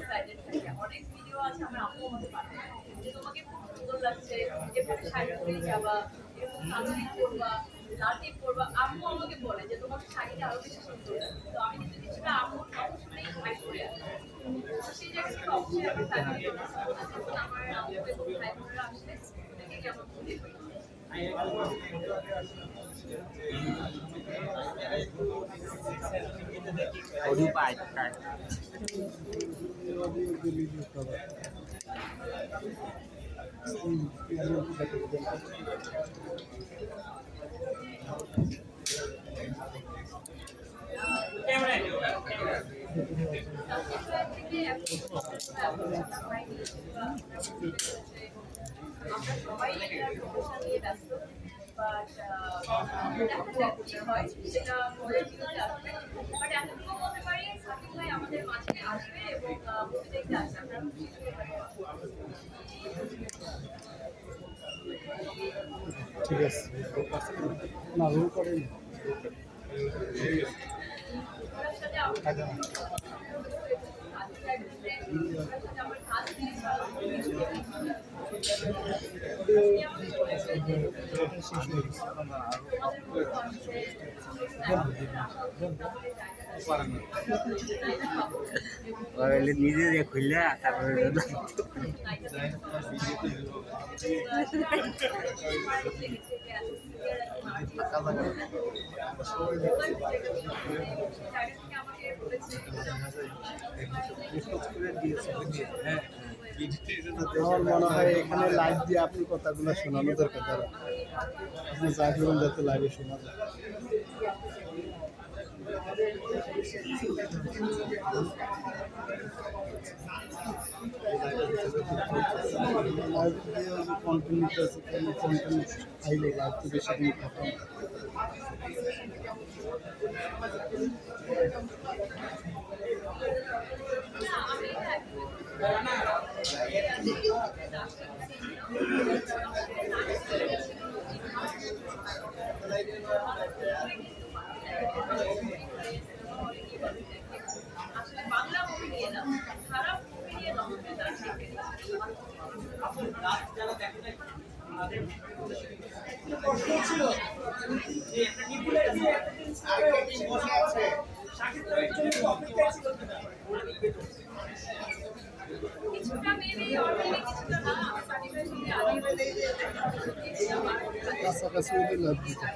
Excited থাকি। অনেক video আছে আমার আম্মু আমাকে পাঠায় যে তোমাকে খুব সুন্দর লাগছে, এভাবে শাড়ি পরে যাবা, এরকম কালো টিপ পরবা, লাল টিপ পরবা। আম্মু আমাকে বলে যে তোমার শাড়িটা আরো বেশি সুন্দর লাগছে। তো আমি কিন্তু কিছুটা আম্মুর কথা শুনেই শাড়ি পরে আসি। তো সেই জায়গা থেকে অবশ্যই আমার ফ্যামিলি যখন আমার আম্মু এবং ভাই বোনেরা আসলে দেখে আমার খুবই audio bài cái আমরা সবাই প্রফেশন নিয়ে ব্যস্ত বাট দেখা যাক কি হয় সেটা পরের ভিডিওতে আসবে বাট এতটুকু বলতে পারি সাকিব ভাই আমাদের মাঝে আসবে এবং মুভি দেখতে আসবে আমরা খুশি ঠিক আছে না রুল করেন ওনার সাথে আমার কাজ দিয়ে নিজে যে খুললে তারপরে আমার মনে হয় এখানে লাইভ দিয়ে আপনি কথাগুলো শোনানো দরকার তারা আপনি যা করুন যাতে লাইভে শোনা যায় লাইভ দিয়ে কন্টেন্ট আছে কন্টেন্ট আইলে লাইভ তো বেশি দিন থাকে আসলে বাংলা মুভি নিয়ে না খারাপ মুভি নিয়ে দর্শকের দাঁড় ছিল যে একটা নিপুণের যে একটা টিম বসে আছে শাকিব তো একচুয়ালি অপেক্ষায় ছিল কিছুটা মেবি অলরেডি কিছুটা না আমার সার্টিফিকেশনে আগে কাছাকাছি হলে লাভ দিতে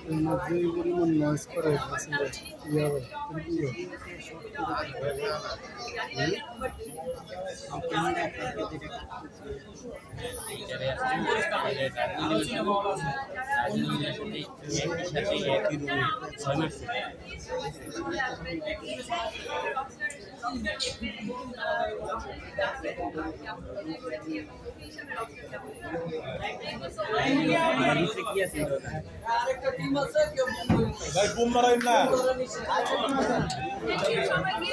এর মধ্যে পরিমাণ নয়েজ করে আসলে ইয়ে হয় আরেকটা টিম আছে কেউ ভাই বুম মারাইন না সবাইকে